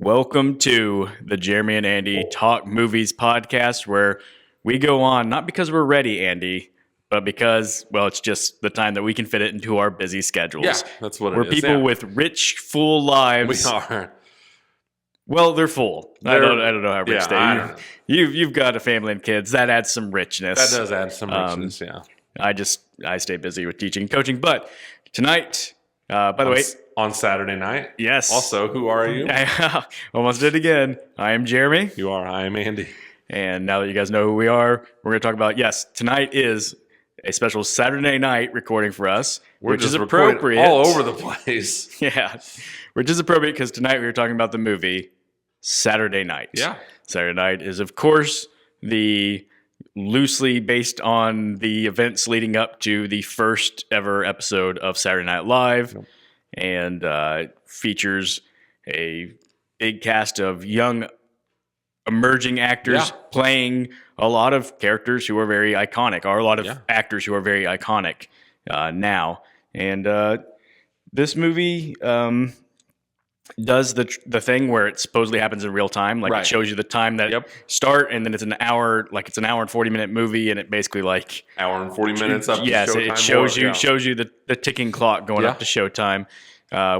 Welcome to the Jeremy and Andy Talk Movies podcast, where we go on not because we're ready, Andy, but because, well, it's just the time that we can fit it into our busy schedules. Yeah, that's what it we're is. We're people with rich, full lives. We are. Well, they're full. I don't know how rich they are. You've got a family and kids. That adds some richness. That does add some richness, yeah. I stay busy with teaching and coaching. But tonight, by the way, on Saturday night. Yes. Also, who are you? I almost did it again. I am Jeremy. You are. I am Andy. And now that you guys know who we are, we're going to talk about, tonight is a special Saturday night recording for us, which is appropriate. All over the place. Yeah. Which is appropriate because tonight we were talking about the movie Saturday Night. Yeah. Saturday Night is, of course, the loosely based on the events leading up to the first ever episode of Saturday Night Live. Yep. And features a big cast of young emerging actors playing a lot of characters who are very iconic, or a lot of actors who are very iconic now. And this movie does the thing where it supposedly happens in real time. Like it shows you the time that start, and then it's an hour, like it's an hour and 40-minute movie, and it basically like hour and 40 minutes up to yes, showtime. It shows you the ticking clock going up to showtime,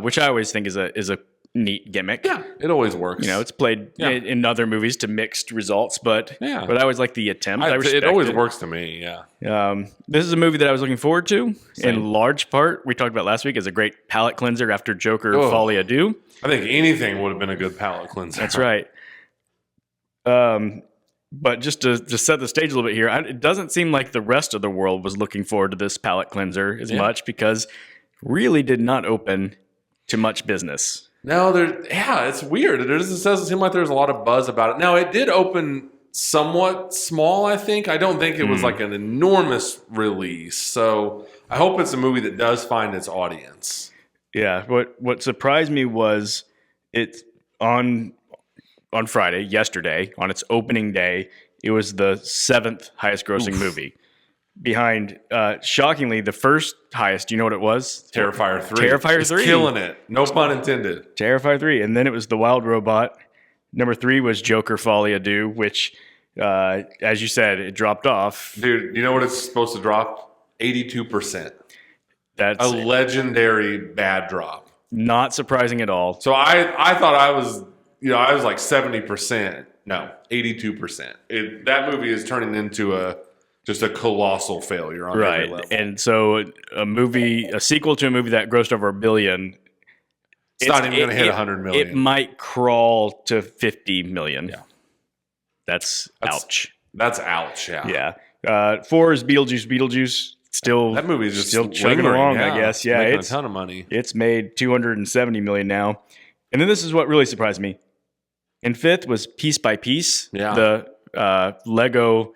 which I always think is a neat gimmick. Yeah, it always works. You know, it's played in other movies to mixed results, but I always like the attempt. It always works to me. Yeah. This is a movie that I was looking forward to. Same. In large part, we talked about last week, as a great palate cleanser after Joker Folie à Deux. I think anything would have been a good palate cleanser. That's right. But just to set the stage a little bit here, it doesn't seem like the rest of the world was looking forward to this palate cleanser as much, because really did not open to much business. No, it's weird. It doesn't seem like there's a lot of buzz about it. Now, it did open somewhat small, I think. I don't think it was like an enormous release. So I hope it's a movie that does find its audience. Yeah. What surprised me was it's on Friday, yesterday, on its opening day, it was the 7th highest grossing movie. Behind, shockingly, the first highest, do you know what it was? Terrifier 3. Terrifier 3. Killing it. No pun intended. Terrifier 3. And then it was The Wild Robot. Number 3 was Joker Folie à Deux, which, as you said, it dropped off. Dude, you know what it's supposed to drop? 82%. That's a legendary bad drop. Not surprising at all. So I thought I was like 70%. No, 82%. That movie is turning into just a colossal failure on every level. And so a sequel to a movie that grossed over $1 billion, it's not even going to hit $100 million. It might crawl to $50 million. Yeah. That's ouch. That's ouch, yeah. Yeah. 4 is Beetlejuice. Still, that movie is just still chugging along, I guess. Yeah, it's making a ton of money. It's made $270 million now. And then this is what really surprised me. In 5th was Piece by Piece, the Lego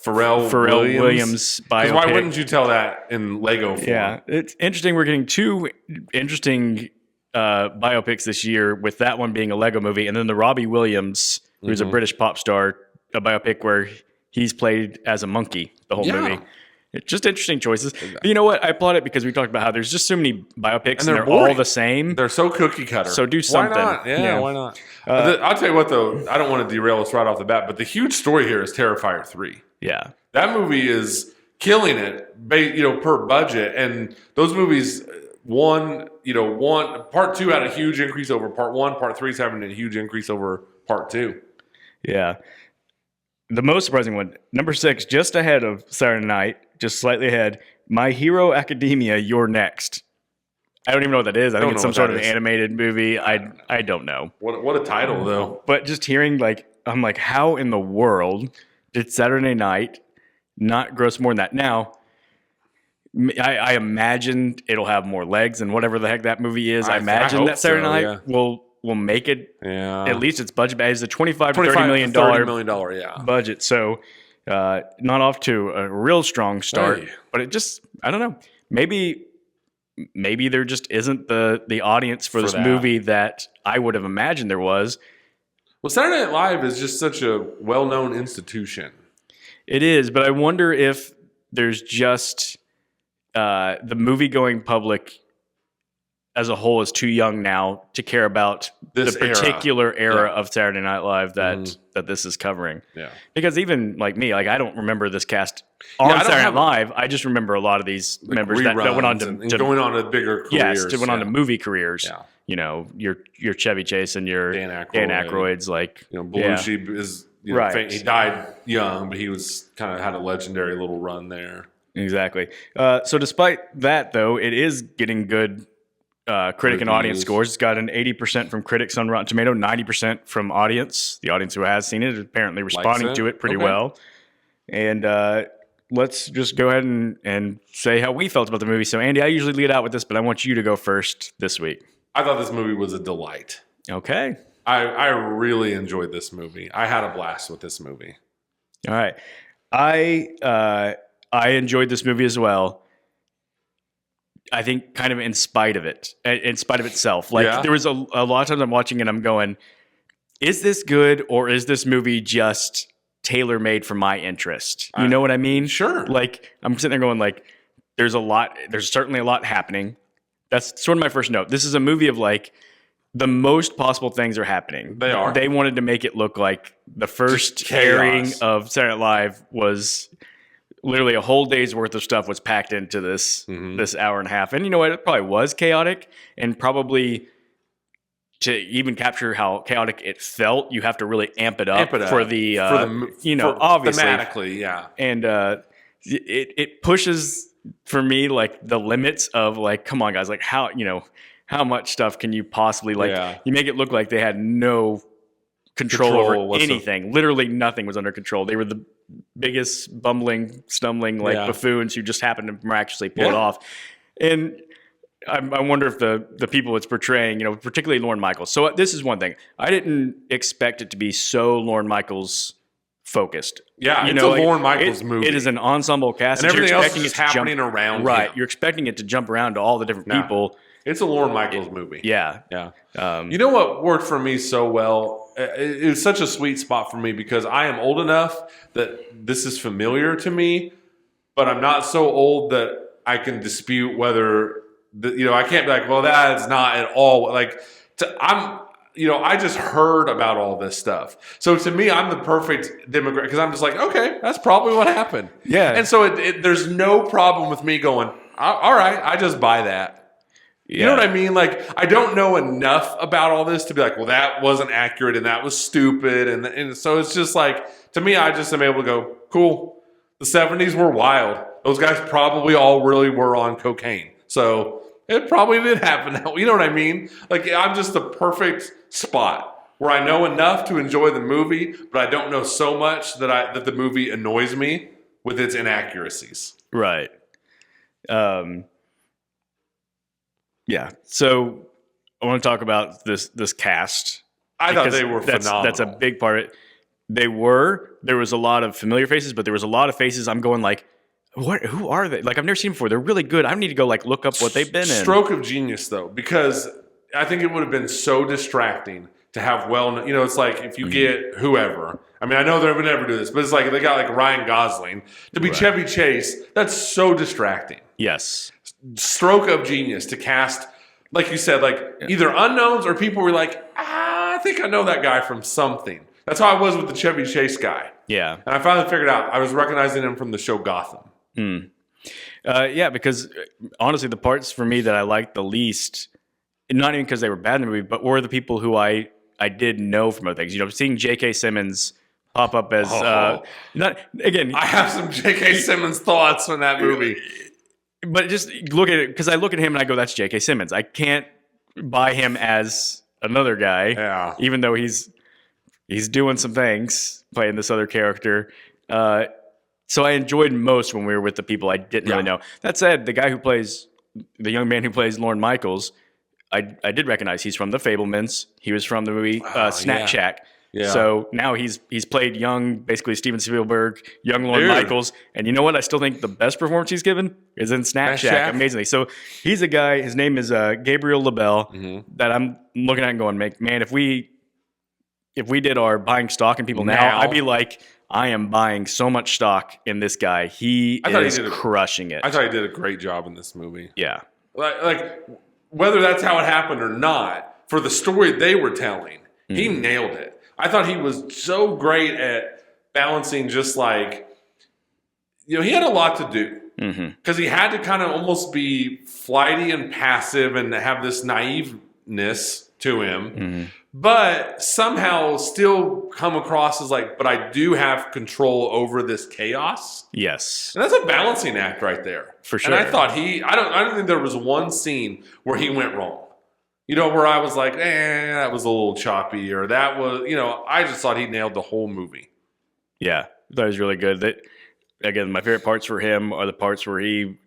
Pharrell Williams biopic. Why wouldn't you tell that in Lego form? Yeah, it's interesting. We're getting 2 interesting biopics this year, with that one being a Lego movie, and then the Robbie Williams, who's a British pop star, a biopic where he's played as a monkey the whole movie. It's just interesting choices. But you know what? I applaud it because we talked about how there's just so many biopics and they're all the same. They're so cookie cutter. So do something. Why not? Yeah. Why not? I'll tell you what, though. I don't want to derail us right off the bat, but the huge story here is Terrifier 3. Yeah. That movie is killing it, per budget. And those movies, part 2 had a huge increase over part 1. Part 3 is having a huge increase over part 2. Yeah. The most surprising one, number 6, just ahead of Saturday Night, just slightly ahead, My Hero Academia, You're Next. I don't even know what that is. I think it's some sort of animated movie. I don't know. What a title, though. But just hearing, I'm like, how in the world did Saturday Night not gross more than that? Now, I imagine it'll have more legs than whatever the heck that movie is. I imagine that Saturday Night will make it at least its budget. It's a $25 to $30 million budget. So not off to a real strong start. But it just, I don't know. Maybe there just isn't the audience for this movie that I would have imagined there was. Well, Saturday Night Live is just such a well-known institution. It is, but I wonder if there's just the movie-going public as a whole is too young now to care about This the particular era Yeah. of Saturday Night Live that this is covering. Yeah. Because even like me, like I don't remember this cast I on don't Saturday Night have- Live. I just remember a lot of these members that went on and to going on to bigger careers. yes, went on to movie careers. Yeah. You know, your Chevy Chase and your Dan Aykroyd. Aykroyd's like Belushi is Right. he died young, but he was kind of had a legendary little run there. Exactly. So despite that, though, it is getting good critic and audience Reviews. scores. It's got an 80% from critics on Rotten Tomato, 90% from audience. The audience who has seen it is apparently responding to it pretty well. And let's just go ahead and say how we felt about the movie. So, Andy, I usually lead out with this, but I want you to go first this week. I thought this movie was a delight. Okay. I really enjoyed this movie. I had a blast with this movie. All right. I enjoyed this movie as well. I think kind of in spite of it, in spite of itself. Like there was a lot of times I'm watching and I'm going, is this good or is this movie just tailor-made for my interest? You know what I mean? Sure. Like I'm sitting there going like, there's certainly a lot happening. That's sort of my first note. This is a movie of like, the most possible things are happening. They are. They wanted to make it look like the first airing of Saturday Night Live was literally a whole day's worth of stuff was packed into this hour and a half. And you know what? It probably was chaotic, and probably to even capture how chaotic it felt, you have to really amp it up for the obviously thematically, yeah. And it pushes for me like the limits of like, come on, guys, like how much stuff can you possibly you make it look like they had no control over anything. Literally nothing was under control. They were the biggest bumbling, stumbling buffoons who just happened to miraculously pull it off. And I wonder if the people it's portraying, particularly Lorne Michaels. So this is one thing. I didn't expect it to be so Lorne Michaels focused. Yeah, it's a Lorne Michaels movie. It is an ensemble cast. And everything else is happening around Right. him. You're expecting it to jump around to all the different people. It's a Lorne Michaels movie. Yeah. Yeah. You know what worked for me so well? It was such a sweet spot for me because I am old enough that this is familiar to me, but I'm not so old that I can dispute whether, I can't be like, well, that is not at all. Like, I just heard about all this stuff. So to me, I'm the perfect demographic because I'm just like, okay, that's probably what happened. Yeah. And so there's no problem with me going, all right, I just buy that. You know what I mean? Like, I don't know enough about all this to be like, well, that wasn't accurate and that was stupid. And so it's just like, to me, I just am able to go, cool. The 70s were wild. Those guys probably all really were on cocaine. So it probably did happen. You know what I mean? Like, I'm just the perfect spot where I know enough to enjoy the movie, but I don't know so much that the movie annoys me with its inaccuracies. Right. Yeah. So I want to talk about this cast. I thought they were phenomenal. That's a big part of it. There was a lot of familiar faces, but there was a lot of faces I'm going like, who are they? Like, I've never seen them before. They're really good. I need to go like look up what they've been in. Stroke of genius though, because I think it would have been so distracting to have it's like if you get whoever. I mean, I know they would never do this, but it's like they got like Ryan Gosling to be Chevy Chase. That's so distracting. Yes. Stroke of genius to cast, like you said, like either unknowns or people were like, I think I know that guy from something. That's how I was with the Chevy Chase guy. Yeah. And I finally figured out I was recognizing him from the show Gotham. Because honestly, the parts for me that I liked the least, not even because they were bad in the movie, but were the people who I did know from other things. Seeing J.K. Simmons pop up as I have some J.K. Simmons thoughts on that movie. But just look at it, because I look at him and I go, that's J.K. Simmons. I can't buy him as another guy, even though he's doing some things, playing this other character. So I enjoyed most when we were with the people I didn't really know. That said, the young man who plays Lorne Michaels, I did recognize he's from The Fabelmans. He was from the movie Snack Shack. Yeah. So now he's played young, basically Steven Spielberg, young Lorne Michaels. And you know what? I still think the best performance he's given is in Snack Shack. Amazingly. So he's a guy, his name is Gabriel LaBelle, that I'm looking at and going, man, if we did our buying stock in people now, I'd be like, I am buying so much stock in this guy. He is crushing it. I thought he did a great job in this movie. Yeah. Like whether that's how it happened or not, for the story they were telling, he nailed it. I thought he was so great at balancing just like, he had a lot to do. Because he had to kind of almost be flighty and passive and have this naiveness to him, but somehow still come across as like, but I do have control over this chaos. Yes. And that's a balancing act right there. For sure. And I thought I don't think there was one scene where he went wrong. Where I was like, that was a little choppy, or that was, I just thought he nailed the whole movie. Yeah, that was really good. Again, my favorite parts for him are the parts where he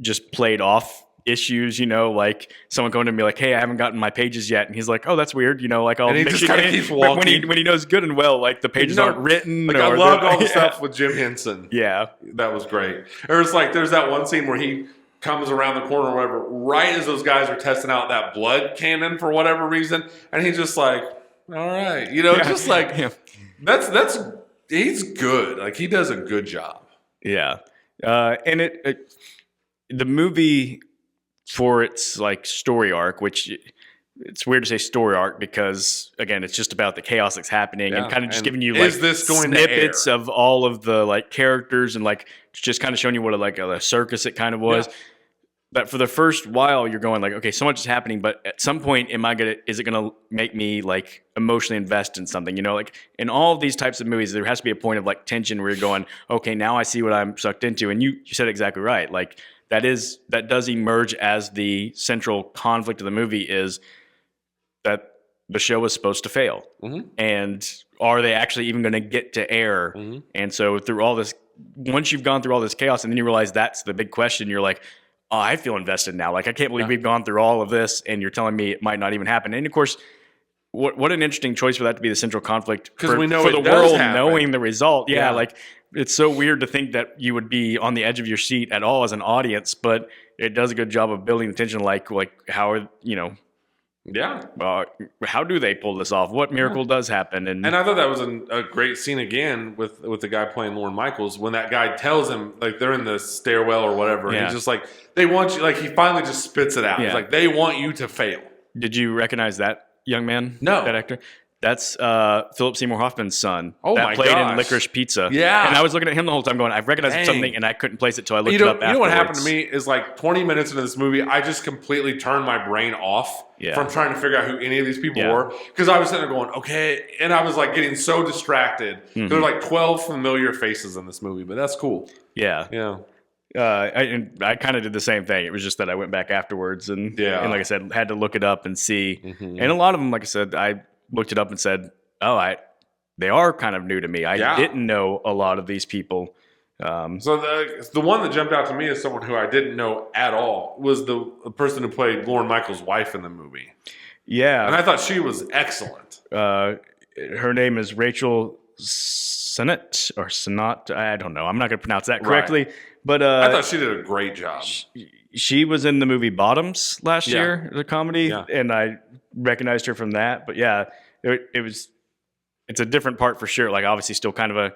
just played off issues, like someone going to me like, hey, I haven't gotten my pages yet. And he's like, oh, that's weird. Like, I'll and he make just sure kind of keeps walking. When he knows good and well, like the pages aren't written. Like, I loved all the stuff with Jim Henson. Yeah. That was great. Or it's like, there's that one scene where he comes around the corner or whatever, right as those guys are testing out that blood cannon for whatever reason. And he's just like, all right. Just like, that's he's good. Like, he does a good job. Yeah. And the movie, for its like story arc, which it's weird to say story arc because again, it's just about the chaos that's happening and kind of just giving you like snippets of all of the like characters and like just kind of showing you what a circus it kind of was. Yeah. But for the first while, you're going like, okay, so much is happening, but at some point, is it gonna make me like emotionally invest in something? Like in all of these types of movies, there has to be a point of like tension where you're going, okay, now I see what I'm sucked into, and you said it exactly right. Like that does emerge as the central conflict of the movie is that the show is supposed to fail, and are they actually even going to get to air? And so through all this, once you've gone through all this chaos, and then you realize that's the big question, you're like, oh, I feel invested now. Like, I can't believe we've gone through all of this, and you're telling me it might not even happen. And of course, what an interesting choice for that to be the central conflict because we know for the world happen. Knowing the result. Yeah, like it's so weird to think that you would be on the edge of your seat at all as an audience, but it does a good job of building the tension. Like how are how do they pull this off? What miracle does happen? And I thought that was a great scene again with the guy playing Lorne Michaels when that guy tells him like they're in the stairwell or whatever, and he's just like, they want you, like he finally just spits it out. He's like, they want you to fail. Did you recognize that young man? No, that actor. That's Philip Seymour Hoffman's son. Oh that my played gosh. in Licorice Pizza. Yeah. And I was looking at him the whole time going, I've recognized something, and I couldn't place it till I looked it up afterwards. You know what happened to me is like 20 minutes into this movie, I just completely turned my brain off from trying to figure out who any of these people were. Because I was sitting there going, okay. And I was like getting so distracted. There were like 12 familiar faces in this movie, but that's cool. Yeah. Yeah. I kind of did the same thing. It was just that I went back afterwards and like I said, had to look it up and see. And a lot of them, like I said, I looked it up and said, oh, they are kind of new to me. I didn't know a lot of these people. So the one that jumped out to me as someone who I didn't know at all was the person who played Lorne Michaels' wife in the movie. Yeah. And I thought she was excellent. Her name is Rachel Sennott or Sennott. I don't know. I'm not going to pronounce that correctly. Right. But I thought she did a great job. She was in the movie Bottoms last year, the comedy, and I recognized her from that. But it's a different part for sure. Like obviously still kind of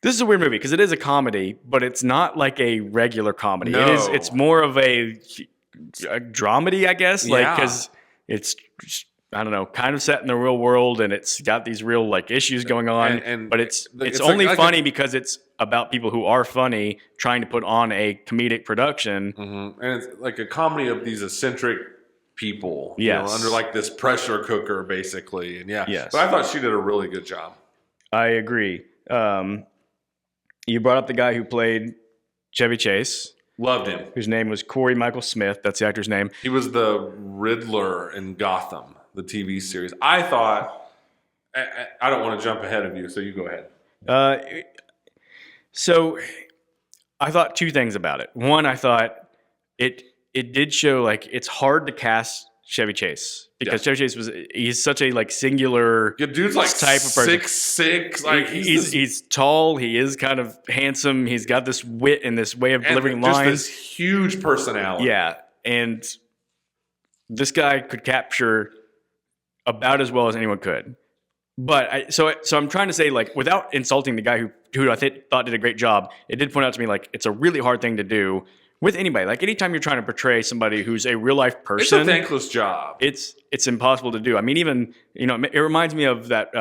this is a weird movie because it is a comedy, but it's not like a regular comedy. No. It's more of a dramedy, I guess. Like because it's I don't know, kind of set in the real world, and it's got these real like issues going on. But it's only like funny because it's about people who are funny trying to put on a comedic production, and it's like a comedy of these eccentric people, under like this pressure cooker, basically. And but I thought she did a really good job. I agree. You brought up the guy who played Chevy Chase. Loved him. Whose name was Corey Michael Smith. That's the actor's name. He was the Riddler in Gotham, the TV series. I thought, I don't want to jump ahead of you, so you go ahead. So I thought two things about it. One, I thought it did show like it's hard to cast Chevy Chase because Chevy Chase he's such a like singular dude's like type of person. 6'6", like he's tall, he is kind of handsome, he's got this wit and this way of delivering lines. Just this huge personality. Yeah, and this guy could capture about as well as anyone could. But so I'm trying to say, like, without insulting the guy who I thought did a great job, it did point out to me like it's a really hard thing to do with anybody. Like anytime you're trying to portray somebody who's a real life It's person, a thankless job. it's impossible to do. I mean, even it reminds me of that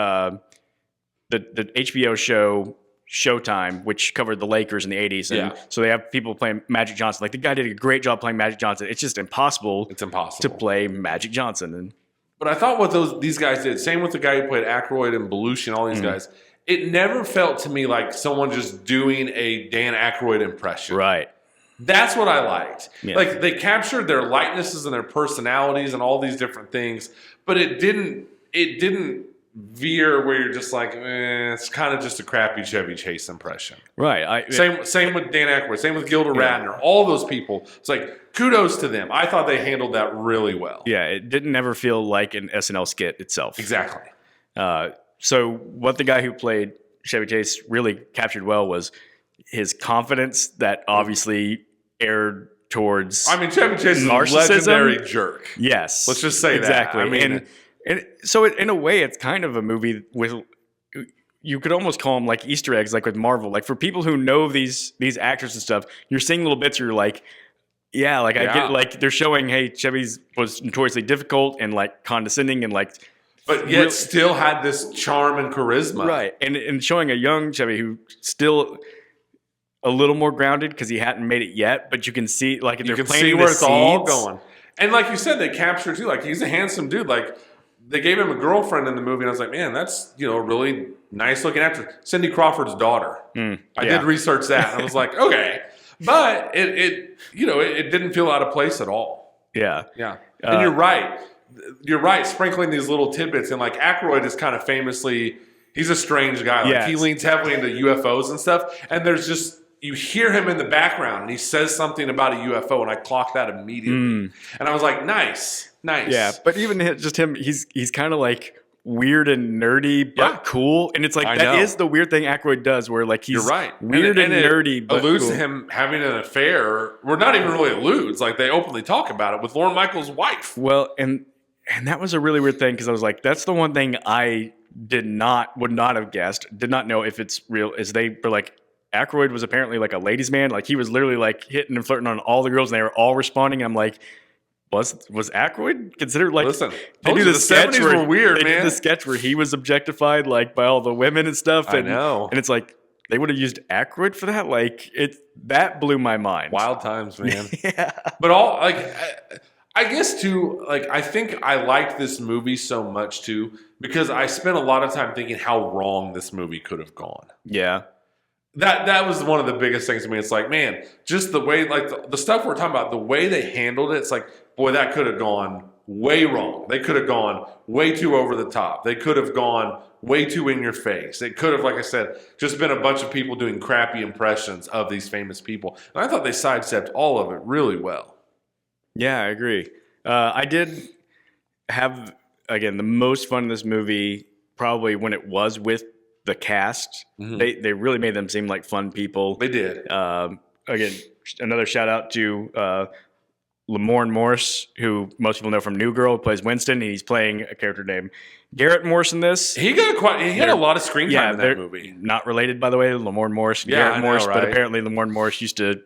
the HBO show Showtime, which covered the Lakers in the 80s. And so they have people playing Magic Johnson. Like the guy did a great job playing Magic Johnson. It's just impossible. It's impossible to play Magic Johnson. But I thought what these guys did, same with the guy who played Aykroyd and Belushi and all these guys, it never felt to me like someone just doing a Dan Aykroyd impression. Right. That's what I liked. Yeah. Like they captured their likenesses and their personalities and all these different things, but it didn't veer where you're just like, it's kind of just a crappy Chevy Chase impression. Right. Same with Dan Aykroyd. Same with Gilda Radner. All those people. It's like kudos to them. I thought they handled that really well. Yeah, it didn't ever feel like an SNL skit itself. Exactly. So what the guy who played Chevy Chase really captured well was his confidence that obviously aired towards Chevy Chase is a legendary jerk. Yes. Let's just say exactly. that. I mean, and so in a way, it's kind of a movie with, you could almost call them like Easter eggs, like with Marvel. Like for people who know these actors and stuff, you're seeing little bits where you're like, I get, like they're showing, hey, Chevy's was notoriously difficult and like condescending and like, but yet still had this charm and charisma. Right. And showing a young Chevy who still a little more grounded because he hadn't made it yet, but you can see like if they're planting where the it's all seeds. going. And like you said, they captured too. Like he's a handsome dude. Like they gave him a girlfriend in the movie, and I was like, man, that's a really nice looking actress. Cindy Crawford's daughter. I did research that, and I was like, okay, but it didn't feel out of place at all. Yeah. And you're right. You're right. Sprinkling these little tidbits, and like Aykroyd is kind of famously, he's a strange guy. Like he leans heavily into UFOs and stuff, and there's just. You hear him in the background, and he says something about a UFO, and I clocked that immediately. And I was like, nice. Yeah, but even just him, he's kind of like weird and nerdy, but cool. And it's like that is the weird thing Aykroyd does, where like he's weird and nerdy, but alludes cool. to him having an affair. We're not even really alludes, like they openly talk about it with Lorne Michaels' wife. Well, and that was a really weird thing because I was like, that's the one thing I would not have guessed, did not know if it's real. Is they were like. Aykroyd was apparently like a ladies' man. Like he was literally like hitting and flirting on all the girls, and they were all responding. I'm like, was Aykroyd considered like? Listen, they do the sketch 70s where were weird, they man. did the sketch where he was objectified like by all the women and stuff. And, I know, and it's like they would have used Aykroyd for that. Like that blew my mind. Wild times, man. Yeah, but all like. I guess too, like I think I liked this movie so much too because I spent a lot of time thinking how wrong this movie could have gone. Yeah. That was one of the biggest things to me. It's like, man, just the way, like the stuff we're talking about, the way they handled it, it's like, boy, that could have gone way wrong. They could have gone way too over the top. They could have gone way too in your face. It could have, like I said, just been a bunch of people doing crappy impressions of these famous people. And I thought they sidestepped all of it really well. Yeah, I agree. I did have, again, the most fun in this movie probably when it was with the cast. They really made them seem like fun people. They did. Again, another shout out to Lamorne Morris, who most people know from New Girl, plays Winston. He's playing a character named Garrett Morris in this. He had a lot of screen time in that movie. Not related, by the way, Lamorne Morris and Garrett Morris, right? But apparently Lamorne Morris used to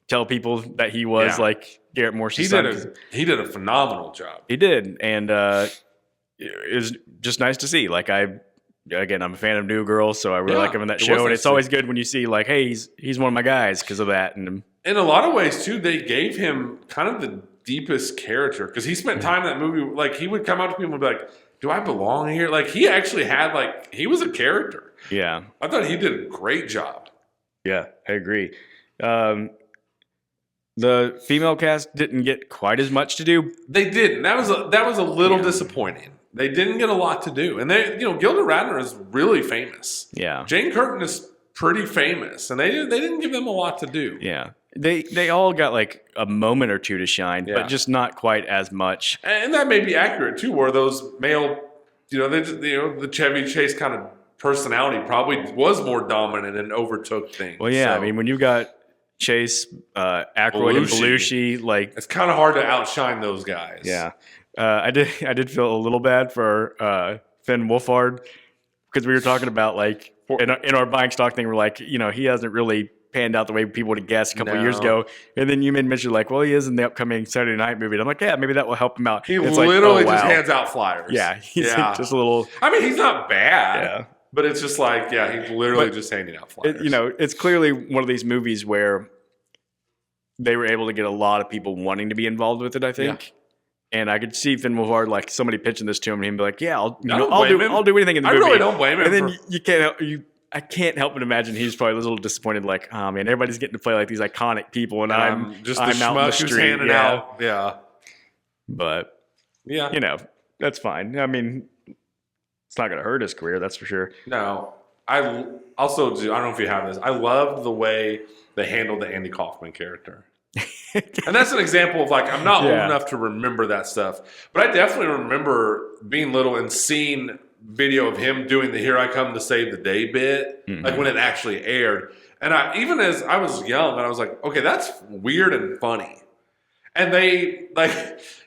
tell people that he was like Garrett Morris' son. He did a phenomenal job. He did, and it was just nice to see. Like I'm a fan of New Girl, so I really like him in that show. And it's always good when you see like, hey, he's one of my guys because of that. And in a lot of ways too, they gave him kind of the deepest character because he spent time in that movie. Like he would come up to people and be like, "Do I belong here?" Like he actually had he was a character. Yeah, I thought he did a great job. Yeah, I agree. The female cast didn't get quite as much to do. They didn't. That was a little disappointing. They didn't get a lot to do. And Gilda Radner is really famous. Yeah. Jane Curtin is pretty famous. And they didn't give them a lot to do. Yeah. They all got like a moment or two to shine, but just not quite as much. And that may be accurate too, where those male, the Chevy Chase kind of personality probably was more dominant and overtook things. Well, yeah. So, I mean, when you got Chase, Aykroyd, and Belushi, like it's kind of hard to outshine those guys. Yeah. I did feel a little bad for Finn Wolfhard because we were talking about like in our buying stock thing. We're like, he hasn't really panned out the way people would have guessed a couple No. years ago. And then you made mention like, well, he is in the upcoming Saturday Night movie. And I'm like, yeah, maybe that will help him out. He It's literally like, oh, just wow. hands out flyers. Yeah, he's just a little. I mean, he's not bad. Yeah. But it's just like, he's literally just handing out flyers. It's clearly one of these movies where they were able to get a lot of people wanting to be involved with it, I think. Yeah. And I could see Finn Wolfhard, like somebody pitching this to him, and he'd be like, "Yeah, I'll do anything in the movie." I really don't blame him. And then I can't help but imagine he's probably a little disappointed, like, "Oh man, everybody's getting to play like these iconic people, and I'm just I'm out in the street, handing out." Yeah, but that's fine. I mean, it's not going to hurt his career, that's for sure. No, I also do. I don't know if you have this. I loved the way they handled the Andy Kaufman character. And that's an example of like, I'm not old enough to remember that stuff, but I definitely remember being little and seeing video of him doing the "Here I Come to Save the Day" bit, like when it actually aired. And even as I was young, and I was like, okay, that's weird and funny. And he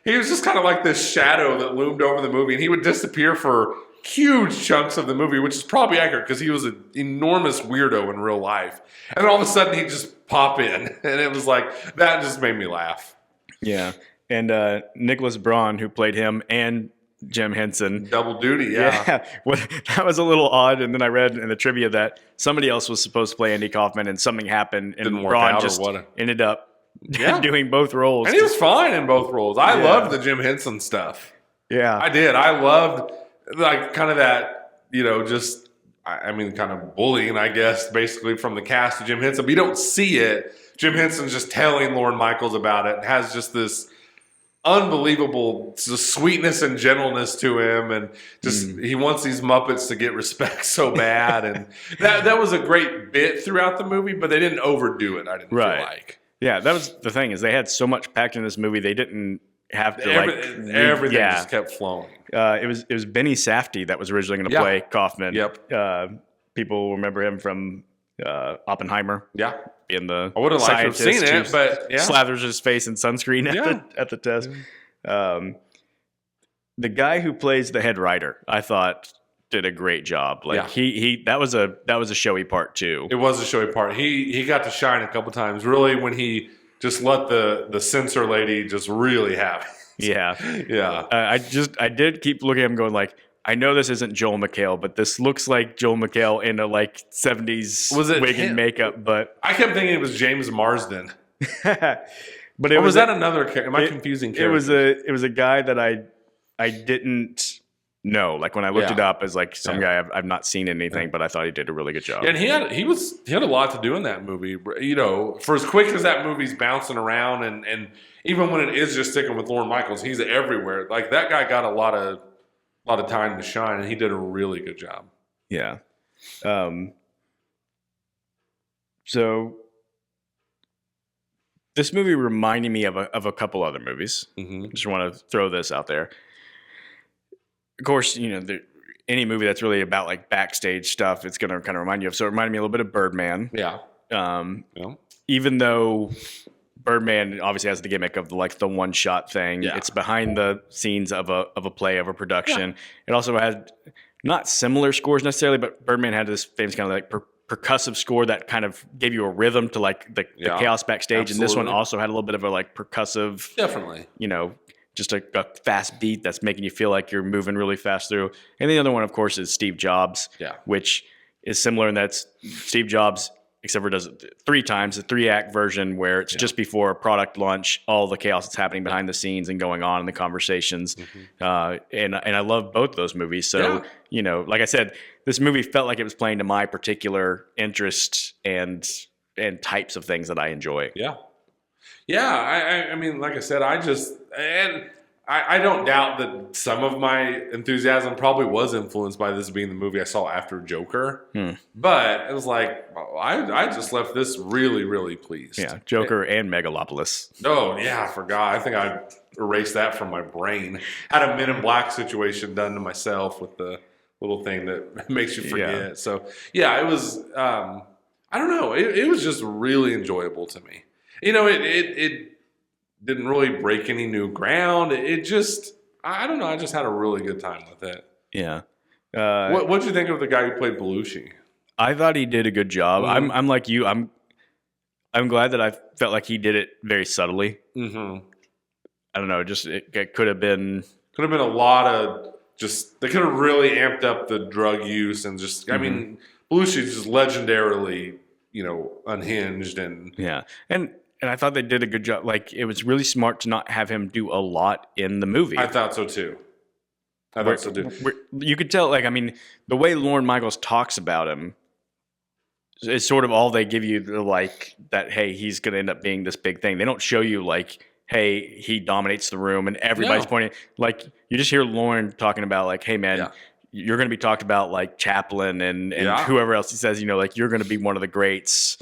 was just kind of like this shadow that loomed over the movie, and he would disappear for huge chunks of the movie, which is probably accurate because he was an enormous weirdo in real life. And then all of a sudden he'd just pop in, and it was like, that just made me laugh. Yeah. And Nicholas Braun, who played him, and Jim Henson. Double duty, yeah. Well, that was a little odd. And then I read in the trivia that somebody else was supposed to play Andy Kaufman, and something happened, and Braun just ended up doing both roles. And he was fine in both roles. I loved the Jim Henson stuff. Yeah. I did. I loved like kind of that, just, I mean, kind of bullying, I guess, basically from the cast of Jim Henson. But you don't see it. Jim Henson's just telling Lorne Michaels about it. Has just this unbelievable sweetness and gentleness to him, and just he wants these Muppets to get respect so bad. And that was a great bit throughout the movie, but they didn't overdo it, I didn't feel like. Yeah, that was the thing, is they had so much packed in this movie, they didn't have to everything just kept flowing. It was Benny Safdie that was originally going to play Kaufman. Yep. People remember him from Oppenheimer. Yeah. In the I would have liked to have seen it, but slathers his face in sunscreen at the test. The guy who plays the head writer, I thought, did a great job. Like that was a showy part too. It was a showy part. He got to shine a couple times. Really, when he just let the censor lady just really have it. Yeah. I did keep looking at him going like, I know this isn't Joel McHale, but this looks like Joel McHale in a 70s wig and makeup. But I kept thinking it was James Marsden. But was that another character? Am I confusing characters? It was a guy that I didn't know. Like when I looked it up as like some guy I've not seen anything, but I thought he did a really good job. Yeah, and he had a lot to do in that movie. For as quick as that movie's bouncing around, and even when it is just sticking with Lorne Michaels, he's everywhere. Like that guy got a lot of time to shine, and he did a really good job. Yeah. So this movie reminded me of a couple other movies. Mm-hmm. Just want to throw this out there. Of course, any movie that's really about like backstage stuff, it's going to kind of remind you of. So it reminded me a little bit of Birdman. Yeah. Even though Birdman obviously has the gimmick of the one shot thing. Yeah. It's behind the scenes of a play, of a production. Yeah. It also had not similar scores necessarily, but Birdman had this famous kind of percussive score that kind of gave you a rhythm to the chaos backstage. Absolutely. And this one also had a little bit of a percussive, definitely, just a fast beat that's making you feel like you're moving really fast through. And the other one, of course, is Steve Jobs, which is similar in that Steve Jobs, except for does it 3 times, a 3-act version where it's just before a product launch, all the chaos that's happening behind the scenes and going on in the conversations. Mm-hmm. And I love both those movies. So, like I said, this movie felt like it was playing to my particular interests and types of things that I enjoy. Yeah. Yeah. I mean, like I said, I don't doubt that some of my enthusiasm probably was influenced by this being the movie I saw after Joker. But it was like, I just left this really, really pleased. Yeah, Joker and Megalopolis. Oh, yeah, I forgot. I think I erased that from my brain. Had a Men in Black situation done to myself with the little thing that makes you forget. Yeah. So, yeah, it was, I don't know. It was just really enjoyable to me. It didn't really break any new ground. It just, I don't know. I just had a really good time with it. Yeah. What'd you think of the guy who played Belushi? I thought he did a good job. Mm-hmm. I'm like you. I'm glad that I felt like he did it very subtly. Mm-hmm. I don't know, just it could have been a lot of just they could have really amped up the drug use and just I mean Belushi's just legendarily unhinged and and I thought they did a good job. Like it was really smart to not have him do a lot in the movie. I thought so too. You could tell, like, I mean, the way Lorne Michaels talks about him is sort of all they give you, like, that, hey, he's going to end up being this big thing. They don't show you, like, hey, he dominates the room and everybody's pointing. Like, you just hear Lorne talking about, like, hey, man, you're going to be talked about, like, Chaplin and whoever else he says, like, you're going to be one of the greats.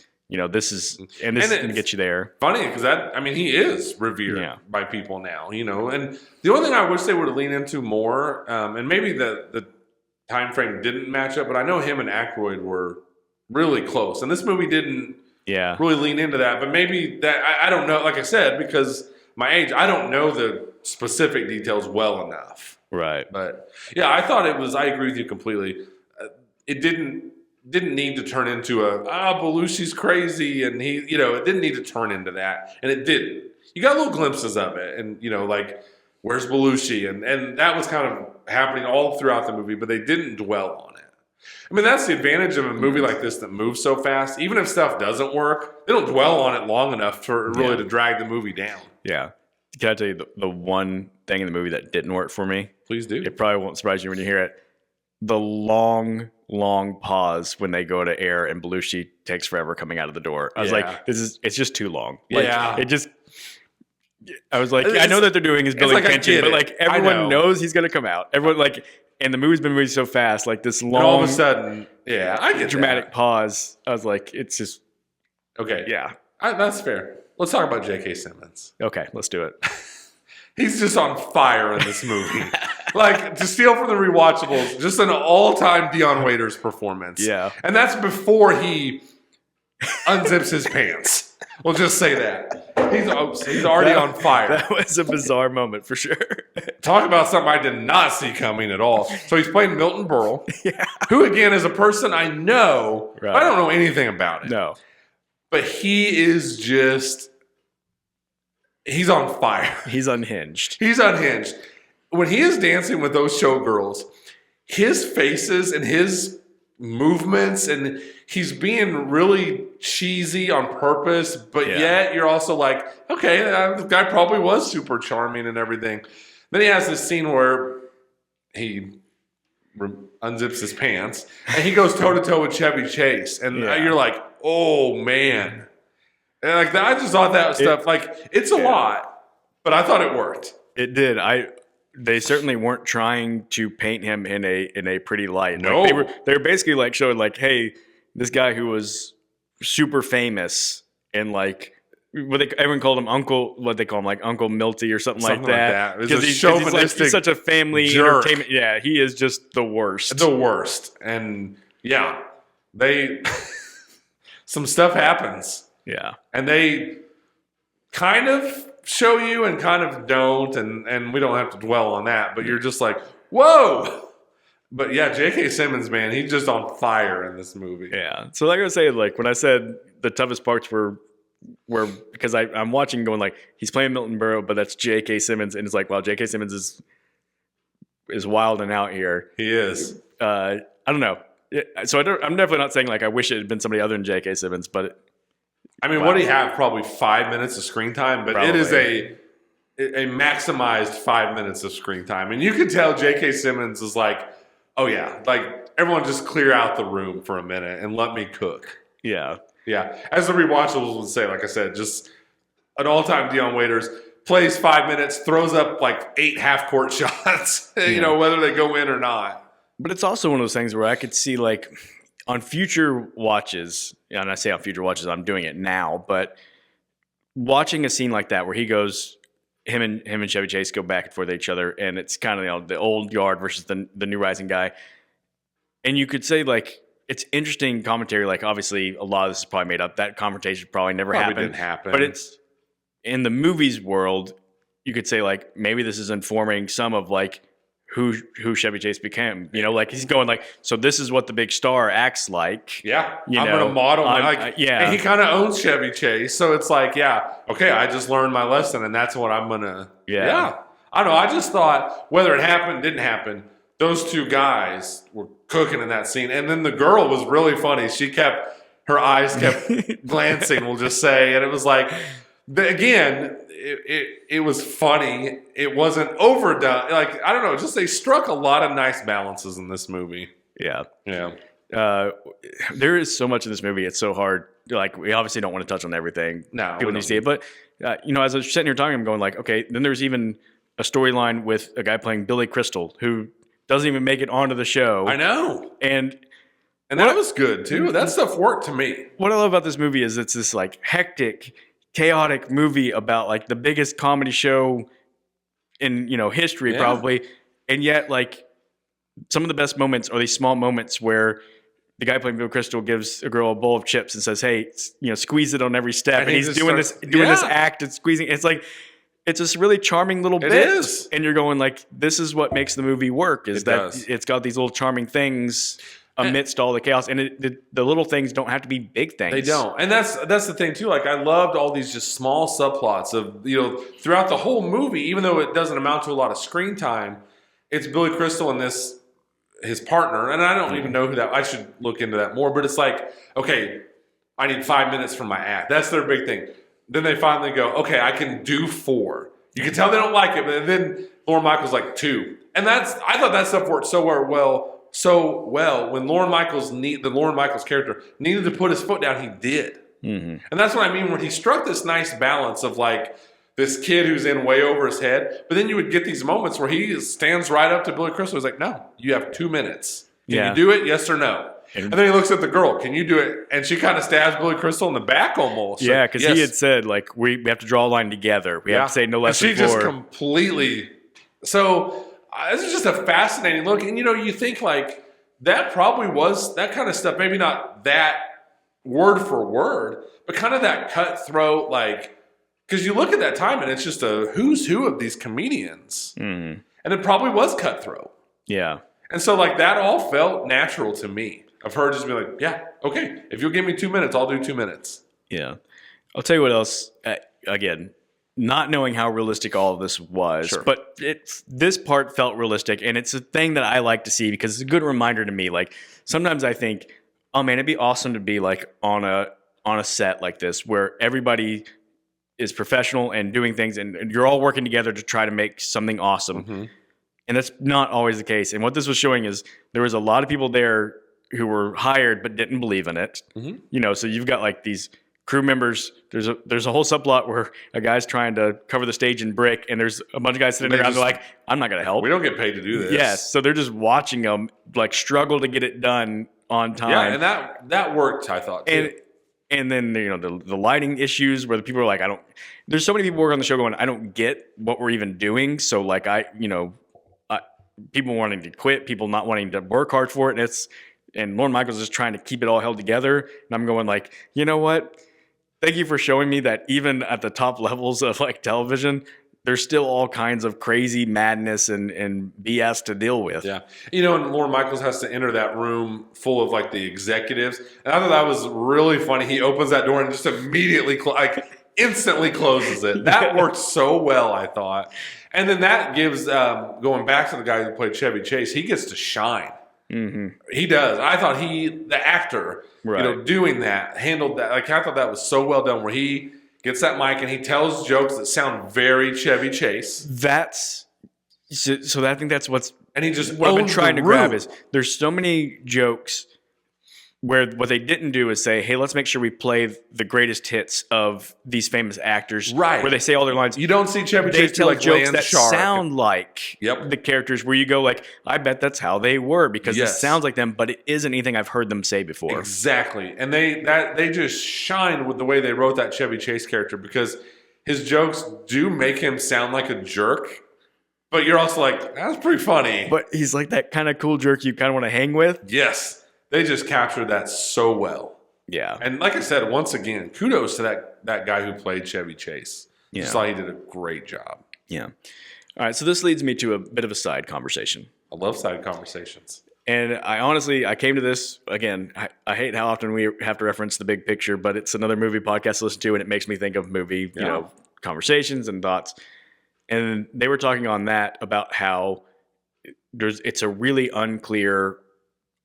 This is going to get you there. Funny because he is revered by people now, and the only thing I wish they would have leaned into more, and maybe the time frame didn't match up, but I know him and Aykroyd were really close, and this movie didn't really lean into that, but maybe that, I don't know, like I said, because my age, I don't know the specific details well enough. Right. But yeah, I thought I agree with you completely. It didn't need to turn into Belushi's crazy, and he, it didn't need to turn into that, and it didn't. You got little glimpses of it, and like, where's Belushi, and that was kind of happening all throughout the movie, but they didn't dwell on it. I mean, that's the advantage of a movie like this that moves so fast. Even if stuff doesn't work, they don't dwell on it long enough for really to drag the movie down. Yeah. Can I tell you the one thing in the movie that didn't work for me? Please do. It probably won't surprise you when you hear it. The long pause when they go to air and Belushi takes forever coming out of the door. I was like, it's just too long. Like, I was like, I know that they're doing is building tension, but like everyone knows he's going to come out. Everyone and the movie's been moving so fast, like this long, and all of a sudden, I get dramatic pause. I was like, it's just okay. Yeah, that's fair. Let's talk about J.K. Simmons. Okay, let's do it. He's just on fire in this movie. Like, to steal from the rewatchables, just an all-time Dion Waiters performance. Yeah. And that's before he unzips his pants. We'll just say that. He's already on fire. That was a bizarre moment for sure. Talk about something I did not see coming at all. So he's playing Milton Berle, who, again, is a person I know. Right. I don't know anything about it. No. But he is just... He's on fire. He's unhinged. He's unhinged. When he is dancing with those showgirls, his faces and his movements, and he's being really cheesy on purpose, but yet you're also like, okay, the guy probably was super charming and everything. Then he has this scene where he unzips his pants, and he goes toe-to-toe with Chevy Chase, and you're like, oh, man. And like I just thought that stuff, like, it's a lot, but I thought it worked. It did. They certainly weren't trying to paint him in a pretty light. No, like they were basically like showing like, hey, this guy who was super famous and like everyone called him Uncle. What they call him, like Uncle Milty or something like that. Because he's such a family jerk. Entertainment. Yeah, he is just the worst. The worst. And they some stuff happens. Yeah. And they kind of show you and kind of don't, and we don't have to dwell on that, but you're just like, whoa! But yeah, J.K. Simmons, man, he's just on fire in this movie. Yeah. So like I was saying, like when I said the toughest parts were because I'm watching going like, he's playing Milton Berle, but that's J.K. Simmons, and it's like, wow, J.K. Simmons is wild and out here. He is. I don't know. So I'm definitely not saying like I wish it had been somebody other than J.K. Simmons, but what do you have? Probably 5 minutes of screen time, but it is a maximized 5 minutes of screen time. And you can tell J.K. Simmons is like, oh yeah, like everyone just clear out the room for a minute and let me cook. Yeah. Yeah. As the rewatchables would say, like I said, just an all-time Dion Waiters, plays 5 minutes, throws up like 8 half-court shots, whether they go in or not. But it's also one of those things where I could see like on future watches, and I say on future watches, I'm doing it now, but watching a scene like that where he goes, him and Chevy Chase go back and forth with each other, and it's kind of the old guard versus the new rising guy, and you could say like it's interesting commentary. Like obviously a lot of this is probably made up. That confrontation probably never happened. Didn't happen. But it's in the movies world. You could say like maybe this is informing some of like who Chevy Chase became. You know, like he's going like, so this is what the big star acts like. Yeah, You I'm know, going to model my yeah. And he kind of owns Chevy Chase, so it's like, yeah, okay, I just learned my lesson, and that's what I'm gonna. Yeah. I don't know. I just thought whether it happened, didn't happen. Those two guys were cooking in that scene, and then the girl was really funny. Her eyes kept glancing. We'll just say, and it was like, again. It was funny. It wasn't overdone. Like, I don't know. Just they struck a lot of nice balances in this movie. Yeah. Yeah. There is so much in this movie. It's so hard. Like, we obviously don't want to touch on everything. No. People need to see it. But, you know, as I was sitting here talking, I'm going like, okay, then there's even a storyline with a guy playing Billy Crystal who doesn't even make it onto the show. I know. And that was good, too. That stuff worked to me. What I love about this movie is it's this, like, hectic, chaotic movie about like the biggest comedy show in, you know, history probably, and yet like some of the best moments are these small moments where the guy playing Bill Crystal gives a girl a bowl of chips and says, "Hey, you know, squeeze it on every step," and he's doing this act and squeezing. It's like it's this really charming little bit, is. And you're going like, this is what makes the movie work. It's got these little charming things amidst all the chaos, and the little things don't have to be big things. They don't, and that's the thing too. Like, I loved all these just small subplots of, you know, throughout the whole movie, even though it doesn't amount to a lot of screen time. It's Billy Crystal and his partner, and I don't even know who that. I should look into that more. But it's like, okay, I need 5 minutes from my act. That's their big thing. Then they finally go, okay, I can do 4. You can tell they don't like it, but then Lorne Michaels like 2, and I thought that stuff worked so well when the Lorne Michaels character needed to put his foot down, he did. Mm-hmm. And that's what I mean when he struck this nice balance of like this kid who's in way over his head, but then you would get these moments where he stands right up to Billy Crystal. He's like, "No, you have 2 minutes. Can you do it? Yes or no?" And then he looks at the girl. Can you do it? And she kind of stabs Billy Crystal in the back almost. Yeah, because he had said like we have to draw a line together. We have to say no less than 4. She just completely. So. This is just a fascinating look. And, you know, you think like that probably was that kind of stuff, maybe not that word for word, but kind of that cutthroat, like, because you look at that time and it's just a who's who of these comedians. Mm-hmm. And it probably was cutthroat. Yeah. And so, like, that all felt natural to me of her just being like, yeah, okay, if you'll give me 2 minutes, I'll do 2 minutes. Yeah. I'll tell you what else, again, not knowing how realistic all of this was, but this part felt realistic, and it's a thing that I like to see because it's a good reminder to me. Like, sometimes I think, oh man, it'd be awesome to be like on a set like this where everybody is professional and doing things, and you're all working together to try to make something awesome. Mm-hmm. And that's not always the case. And what this was showing is there was a lot of people there who were hired but didn't believe in it. Mm-hmm. You know, so you've got like these crew members. There's a whole subplot where a guy's trying to cover the stage in brick, and there's a bunch of guys sitting around. They're like, "I'm not going to help. We don't get paid to do this." Yes, so they're just watching them like struggle to get it done on time. Yeah, and that worked. I thought too. And then, you know, the lighting issues where the people are like, there's so many people working on the show going, I don't get what we're even doing. So like people wanting to quit, people not wanting to work hard for it, and Lorne Michaels is trying to keep it all held together. And I'm going like, you know what? Thank you for showing me that even at the top levels of like television, there's still all kinds of crazy madness and BS to deal with. Yeah. You know, and Lorne Michaels has to enter that room full of like the executives. And I thought that was really funny. He opens that door and just immediately, instantly closes it. That worked so well, I thought. And then that gives, going back to the guy who played Chevy Chase, he gets to shine. Mm-hmm. He does. I thought the actor, doing that, handled that. Like, I thought that was so well done where he gets that mic and he tells jokes that sound very Chevy Chase. I think that's what I've been trying to grab is there's so many jokes where what they didn't do is say, hey, let's make sure we play the greatest hits of these famous actors. Right. Where they say all their lines. You don't see Chevy Chase tell like jokes that Shark. sound like the characters where you go like, I bet that's how they were because it sounds like them, but it isn't anything I've heard them say before. Exactly. And they just shine with the way they wrote that Chevy Chase character because his jokes do make him sound like a jerk. But you're also like, that's pretty funny. But he's like that kind of cool jerk you kind of want to hang with. Yes. They just captured that so well. Yeah. And like I said, once again, kudos to that guy who played Chevy Chase. Yeah. Just thought he did a great job. Yeah. All right, so this leads me to a bit of a side conversation. I love side conversations. And I came to this, again, I hate how often we have to reference the big picture, but it's another movie podcast to listen to, and it makes me think of movie, conversations and thoughts. And they were talking on that about how it's a really unclear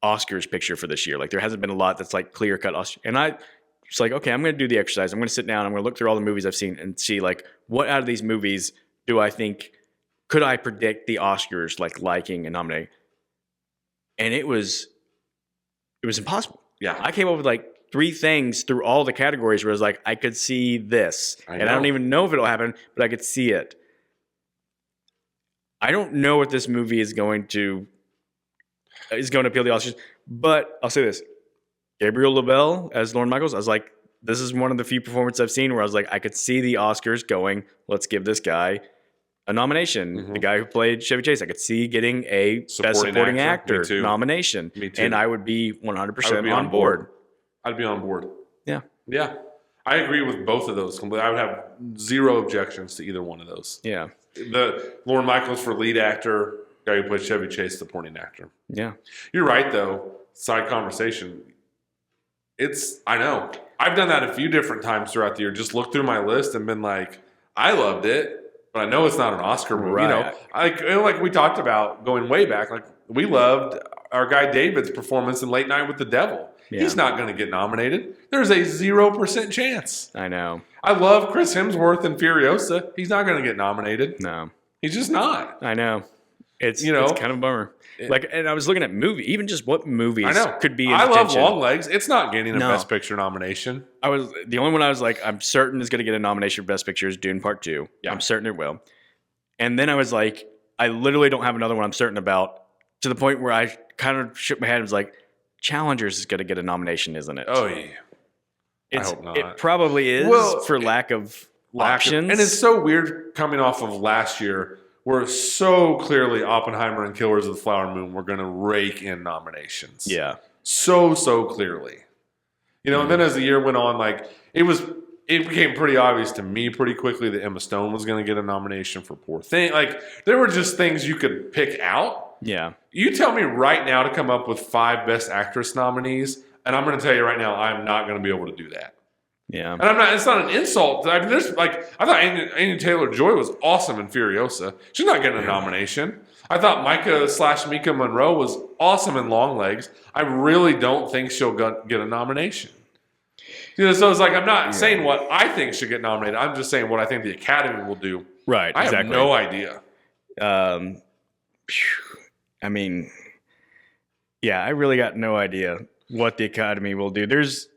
Oscars picture for this year. Like there hasn't been a lot that's like clear cut Oscars. And I was like, okay, I'm going to do the exercise. I'm going to sit down. I'm going to look through all the movies I've seen and see like what out of these movies do I think could I predict the Oscars like liking and nominating? And it was impossible. Yeah. I came up with like 3 things through all the categories where I was like, I could see this. And I don't even know if it'll happen, but I could see it. I don't know what this movie is going to appeal to the Oscars, but I'll say this. Gabriel Labelle as Lorne Michaels, I was like, this is one of the few performances I've seen where I was like, I could see the Oscars going, let's give this guy a nomination. Mm-hmm. The guy who played Chevy Chase, I could see getting a Best Supporting Actor nomination. Me too. And I would be 100% on board. I'd be on board. Yeah. Yeah. I agree with both of those completely. I would have zero objections to either one of those. Yeah. The Lorne Michaels for lead actor, guy who played Chevy Chase, supporting actor. Yeah. You're right, though. Side conversation. I know. I've done that a few different times throughout the year. Just looked through my list and been like, I loved it. But I know it's not an Oscar movie. Right. Like we talked about going way back, like we loved our guy David's performance in Late Night with the Devil. Yeah. He's not going to get nominated. There's a 0% chance. I know. I love Chris Hemsworth in Furiosa. He's not going to get nominated. No. He's just not. I know. It's kind of a bummer. And I was looking at even just what movies could be in I contention. love Longlegs. It's not getting a Best Picture nomination. The only one I was like, I'm certain is going to get a nomination for Best Picture is Dune Part 2. Yeah. I'm certain it will. And then I was like, I literally don't have another one I'm certain about, to the point where I kind of shook my head and was like, Challengers is going to get a nomination, isn't it? Oh, yeah. I hope not. It probably is for lack of options. And it's so weird coming off of last year, where so clearly Oppenheimer and Killers of the Flower Moon were going to rake in nominations. Yeah. So clearly. And then as the year went on, like it became pretty obvious to me pretty quickly that Emma Stone was going to get a nomination for Poor Thing. Like there were just things you could pick out. Yeah. You tell me right now to come up with 5 Best Actress nominees, and I'm going to tell you right now, I'm not going to be able to do that. Yeah. And it's not an insult. I mean, I thought Anya Taylor-Joy was awesome in Furiosa. She's not getting a nomination. I thought Mika Monroe was awesome in Longlegs. I really don't think she'll get a nomination. So it's like, I'm not saying what I think should get nominated. I'm just saying what I think the Academy will do. Right. I have no idea. I mean, yeah, I really got no idea what the Academy will do. There's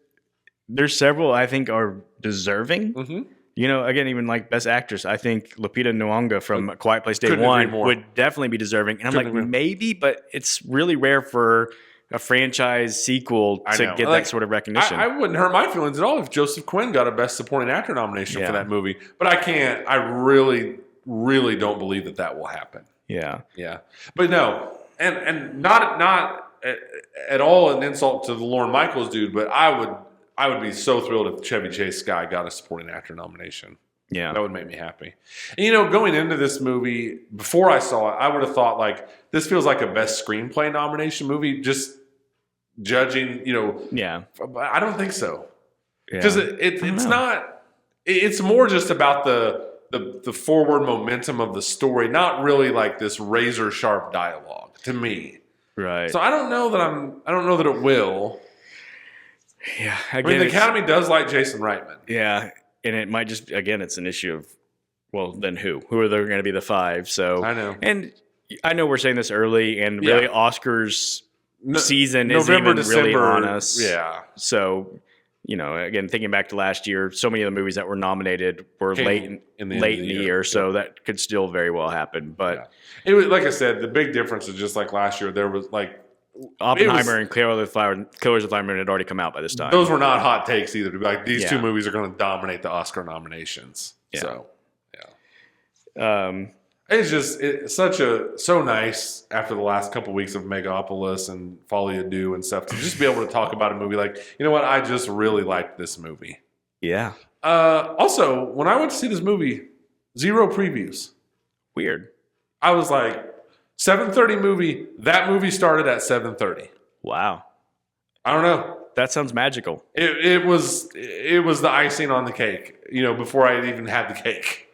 several I think are deserving. Mm-hmm. Again, even like Best Actress, I think Lupita Nyong'o from Quiet Place Day One would definitely be deserving. And I'm like, maybe, but it's really rare for a franchise sequel to get that sort of recognition. I wouldn't hurt my feelings at all if Joseph Quinn got a Best Supporting Actor nomination for that movie. But I really, really don't believe that will happen. Yeah. Yeah. But no, and not at all an insult to the Lorne Michaels dude, but I would be so thrilled if Chevy Chase guy got a Supporting Actor nomination. Yeah. That would make me happy. And, going into this movie, before I saw it, I would have thought, like, this feels like a Best Screenplay nomination movie, just judging, Yeah. But I don't think so. Because it's not – it's more just about the forward momentum of the story, not really like this razor-sharp dialogue to me. Right. So I don't know that it will. Yeah, I mean, the Academy does like Jason Reitman. Yeah, and it might just, again, it's an issue of, well, then who? Who are there going to be the 5? So I know. And I know we're saying this early, and really Oscars season isn't November, even December, really on us. Yeah. So, again, thinking back to last year, so many of the movies that were nominated were late in the year, so that could still very well happen. But it was, like I said, the big difference is just like last year, there was like Oppenheimer and Killers of the Flower Moon had already come out by this time. Those were not hot takes either. To be like, these 2 movies are going to dominate the Oscar nominations. Yeah. So, it's so nice after the last couple weeks of Megapolis and Folie à Deux and stuff to just be able to talk about a movie like, you know what, I just really liked this movie. Yeah. Also, when I went to see this movie, 0 previews. Weird. I was like, 7:30 movie. That movie started at 7:30. Wow. I don't know. That sounds magical. It was the icing on the cake. Before I even had the cake,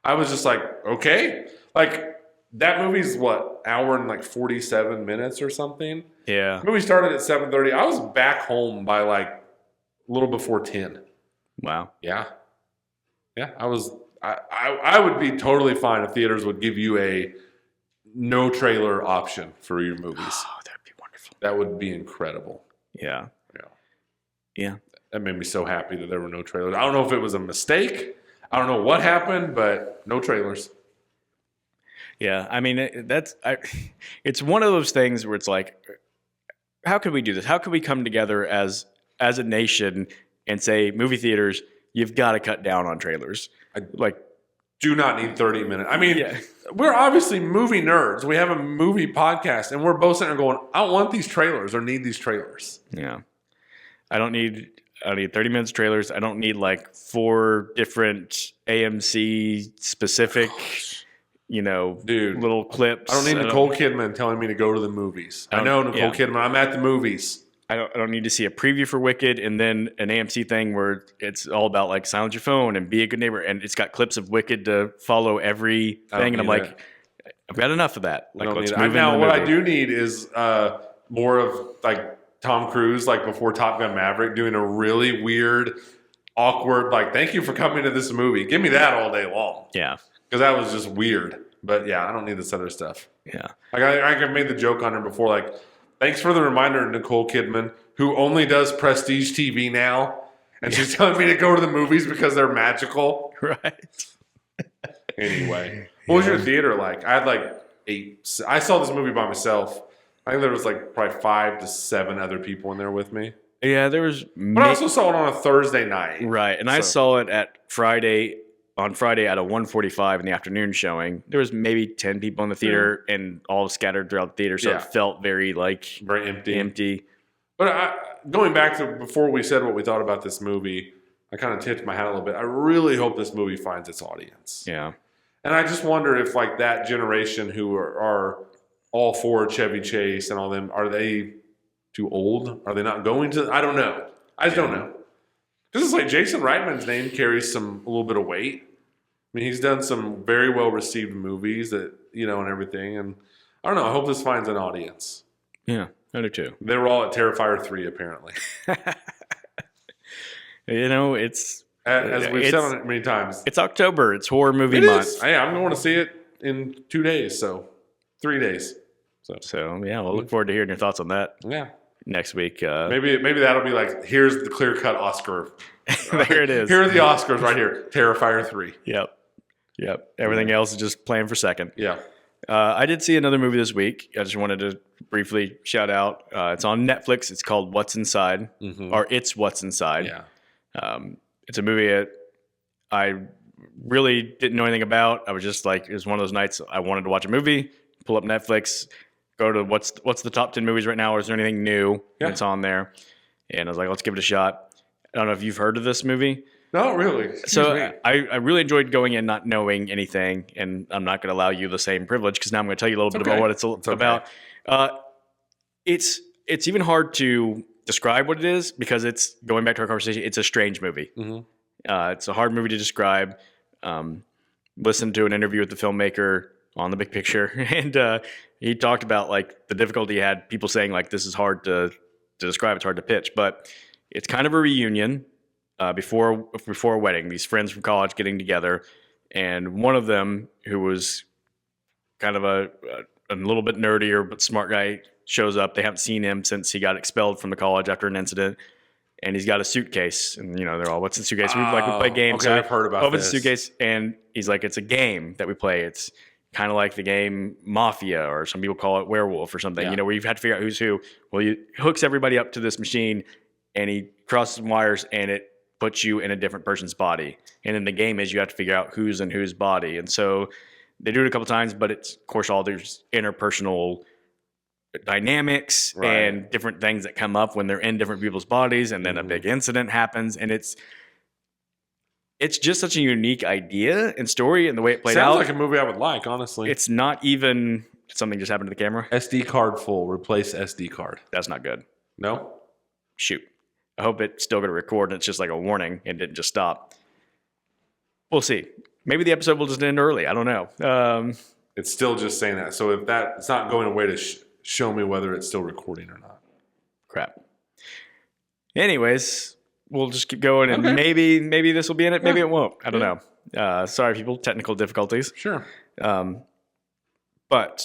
I was just like, okay, like that movie's what, hour and like 47 minutes or something. Yeah. The movie started at 7:30. I was back home by like a little before 10. Wow. Yeah. I would be totally fine if theaters would give you a no trailer option for your movies. Oh, that'd be wonderful. That would be incredible. Yeah. Yeah. That made me so happy that there were no trailers. I don't know if it was a mistake. I don't know what happened, but no trailers. Yeah. I mean, it's one of those things where it's like, how could we do this? How could we come together as a nation and say, movie theaters, you've got to cut down on trailers? Do not need 30 minutes. I mean, we're obviously movie nerds. We have a movie podcast, and we're both sitting there going, I don't want these trailers or need these trailers. Yeah. I don't need 30 minutes trailers. I don't need like 4 different AMC specific, little clips. I don't need Nicole Kidman telling me to go to the movies. I know Nicole Kidman. I'm at the movies. I don't need to see a preview for Wicked and then an AMC thing where it's all about like silence your phone and be a good neighbor, and it's got clips of Wicked to follow every thing, and I'm like, I've got enough of that. Like, let's move now, what movie. I do need is more of like Tom Cruise, like before Top Gun Maverick, doing a really weird, awkward, like, thank you for coming to this movie. Give me that all day long. Yeah. Because that was just weird. But yeah, I don't need this other stuff. Yeah. Like I made the joke on her before, like, thanks for the reminder, Nicole Kidman, who only does prestige TV now. And she's telling me to go to the movies because they're magical. Right. Anyway. What was your theater like? I had like 8. I saw this movie by myself. I think there was like probably 5 to 7 other people in there with me. Yeah, there was. But I also saw it on a Thursday night. Right, and I saw it on Friday at a 1:45 in the afternoon showing. There was maybe 10 people in the theater and all scattered throughout the theater, so it felt very empty. But going back to before we said what we thought about this movie, I kind of tipped my hat a little bit. I really hope this movie finds its audience. Yeah. And I just wonder if like that generation who are all for Chevy Chase and all them, are they too old? Are they not going to? I don't know. I just don't know. Because it's like Jason Reitman's name carries a little bit of weight. I mean, he's done some very well received movies that, and everything. And I don't know. I hope this finds an audience. Yeah, I do too. They were all at Terrifier 3, apparently. It's... As we've said on it many times. It's October. It's horror movie month. Hey, I'm going to see it in 2 days, so 3 days. So yeah, we'll look forward to hearing your thoughts on that. Yeah. Next week. Maybe that'll be like, here's the clear-cut Oscar. There it is. Here are the Oscars right here. Terrifier 3. Yep. Everything else is just playing for second. Yeah. I did see another movie this week. I just wanted to briefly shout out. It's on Netflix. It's called What's Inside, or It's What's Inside. Yeah. It's a movie that I really didn't know anything about. I was just like, it was one of those nights I wanted to watch a movie, pull up Netflix, go to what's the top 10 movies right now, or is there anything new that's on there? And I was like, let's give it a shot. I don't know if you've heard of this movie. No, really. I really enjoyed going in not knowing anything, and I'm not going to allow you the same privilege because now I'm going to tell you a little bit about what it's about. It's even hard to describe what it is because it's, going back to our conversation, it's a strange movie. It's a hard movie to describe. Listened to an interview with the filmmaker on The Big Picture, and he talked about like the difficulty he had, people saying like this is hard to describe, it's hard to pitch, but it's kind of a reunion before a wedding. These friends from college getting together, and one of them, who was kind of a little bit nerdier but smart guy, shows up. They haven't seen him since he got expelled from the college after an incident, and he's got a suitcase. And they're all, "What's the suitcase?" We play games. Okay, I've heard about this. The suitcase, and he's like, "It's a game that we play. It's kind of like the game Mafia, or some people call it Werewolf or something. Where you've had to figure out who's who." Well, he hooks everybody up to this machine, and he crosses some wires, and it puts you in a different person's body. And then the game is you have to figure out who's in whose body. And so they do it a couple times, but it's, of course, all there's interpersonal dynamics and different things that come up when they're in different people's bodies, and then a big incident happens, and it's it's just such a unique idea and story, and the way it played Sounds out. like a movie I would like, honestly. It's not even something just happened to the camera. SD card full. Replace SD card. That's not good. No? Shoot. I hope it's still going to record and it's just like a warning and didn't just stop. We'll see. Maybe the episode will just end early. I don't know. It's still just saying that. So if that, it's not going away to show me whether it's still recording or not. Crap. Anyways, we'll just keep going, and Okay. maybe this will be in it. Maybe it won't. I don't know. Sorry, people. Technical difficulties. Sure. But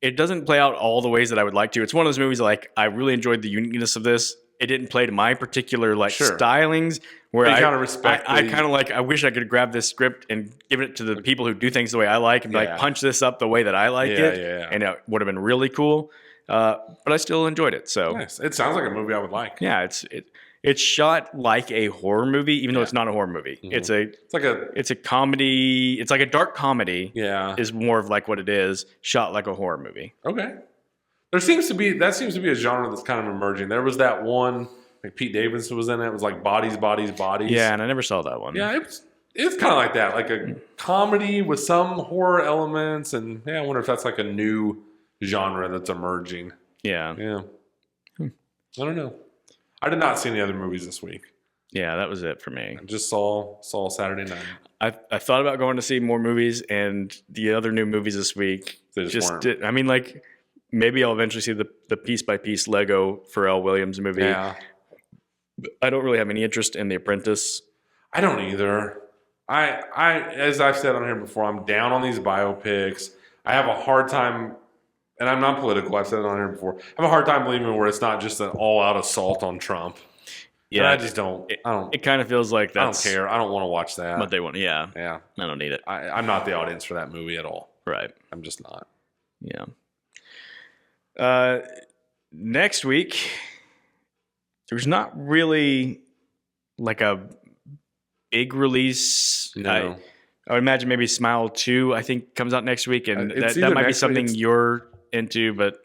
it doesn't play out all the ways that I would like to. It's one of those movies like I really enjoyed the uniqueness of this. It didn't play to my particular Sure. stylings where You I kinda respect I the- kind of like I wish I could grab this script and give it to the people who do things the way I like and be Yeah. like punch this up the way that I like Yeah, it, yeah. and it would have been really cool. But I still enjoyed it. So Nice. It sounds like a movie I would like. yeah, it's shot like a horror movie, even though it's not a horror movie. Mhm. It's a comedy. It's like a dark comedy. Yeah. Is more of like what it is, shot like a horror movie. Okay. That seems to be a genre that's kind of emerging. There was that one, like Pete Davidson was in it. It was like bodies. Yeah, and I never saw that one. Yeah, it's kind of like that, like a comedy with some horror elements, and yeah, I wonder if that's like a new genre that's emerging. Yeah. Yeah, I don't know. I did not see any other movies this week. Yeah, that was it for me. I just saw Saturday Night. I thought about going to see more movies, and the other new movies this week They just weren't. I mean, like maybe I'll eventually see the piece by piece Lego Pharrell Williams movie. Yeah, I don't really have any interest in The Apprentice. I don't either. I as I've said on here before, I'm down on these biopics. I have a hard time, and I'm not political. I've said it on here before. I have a hard time believing where it's not just an all-out assault on Trump. Yeah, And I just don't. I don't. It kind of feels like I that's don't care. I don't want to watch that. what they want. Yeah, Yeah, I don't need it. I'm not the audience for that movie at all. Right. I'm just not. Yeah. Next week, there's not really like a big release. No. I would imagine maybe Smile 2, I think, comes out next week, and It's that either might be next week, something it's- you're into, but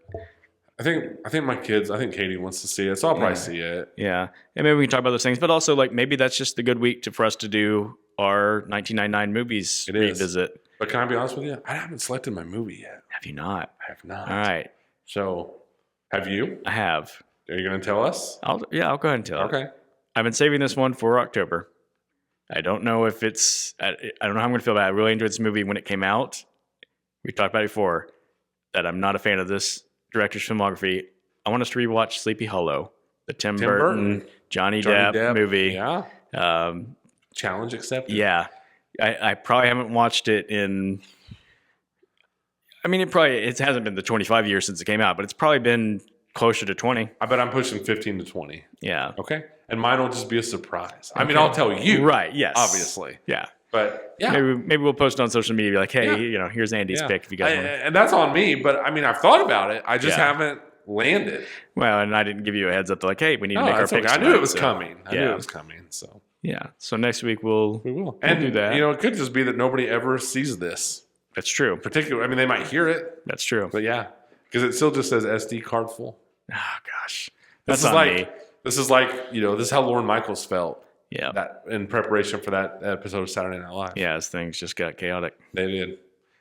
I think my kids. I think Katie wants to see it, so I'll probably see it. yeah. And maybe we can talk about those things, but also like maybe that's just a good week for us to do our 1999 movies It is. revisit. But can I be honest with you? I haven't selected my movie yet. Have you not? I have not. All right. So, have you? I have. Are you going to tell us? I'll go ahead and tell it. Okay. I've been saving this one for October. I don't know if it's, I don't know how I'm going to feel about it. I really enjoyed this movie when it came out. We talked about it before that I'm not a fan of this director's filmography. I want us to rewatch Sleepy Hollow, the Tim Burton, Johnny Depp movie. Yeah. Challenge accepted. Yeah. I probably haven't watched it in, I mean, it hasn't been the 25 years since it came out, but it's probably been closer to 20. I bet I'm pushing 15 to 20. Yeah. Okay. And mine will just be a surprise. I mean, I'll tell you. Right. Yes. Obviously. Yeah. But yeah. Maybe we'll post on social media, be like, hey, Yeah. here's Andy's Yeah. pick if you guys want to. And that's on me. But I mean, I've thought about it. I just Yeah. haven't landed. Well, and I didn't give you a heads up like, hey, we need to No, make our that's okay. picks. I knew tonight, it was so- coming. I knew yeah. it was coming. So Yeah. So next week we will and do that. You know, it could just be that nobody ever sees this. That's true. Particularly, I mean, they might hear it, That's true. but yeah, because it still just says SD card full. Oh gosh. This That's is on like me. this is like this is how Lorne Michaels felt Yeah. that in preparation for that episode of Saturday Night Live. Yeah, as things just got chaotic. They did.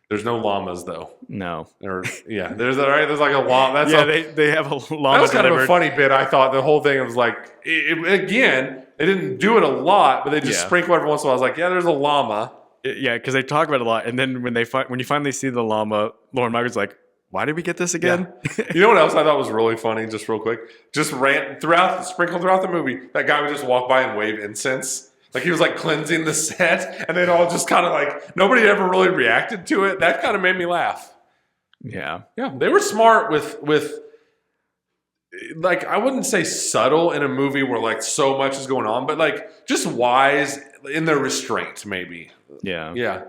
There's no llamas though. No. Or yeah, there's like a llama. That's Yeah, all, they have a llama that was kind of a delivered. funny bit. I thought the whole thing was like again, they didn't do it a lot, but they just Yeah. sprinkle every once in a while. I was like, yeah, there's a llama. Yeah, because they talk about it a lot, and then when you finally see the llama, Lauren Michaels like, why did we get this again? You know what else I thought was really funny? Just real quick, just sprinkled throughout the movie. That guy would just walk by and wave incense, like he was like cleansing the set, and they'd all just kind of like nobody ever really reacted to it. That kind of made me laugh. Yeah. Yeah, they were smart with like I wouldn't say subtle in a movie where like so much is going on, but like just wise in their restraint, maybe. Yeah. Yeah.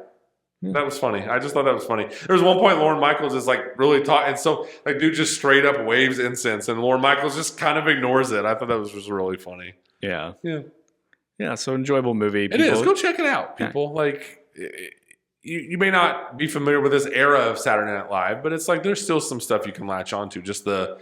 That was funny. I just thought that was funny. There was one point Lorne Michaels is like really talking, and so like dude just straight up waves incense, and Lorne Michaels just kind of ignores it. I thought that was just really funny. Yeah. Yeah, Yeah. So enjoyable movie. it is. Go check it out, people. Like you may not be familiar with this era of Saturday Night Live, but it's like there's still some stuff you can latch onto. Just the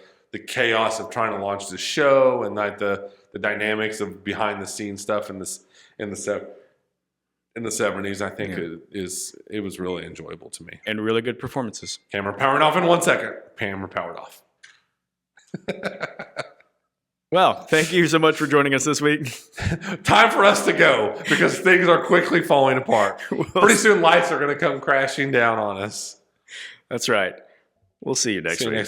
chaos of trying to launch the show and like the dynamics of behind the scenes stuff and this in the 70s. I think it was really enjoyable to me. And really good performances. Camera powered off in 1 second. Camera powered off. Well, thank you so much for joining us this week. Time for us to go because things are quickly falling apart. Pretty soon lights are going to come crashing down on us. That's right. We'll see you next week.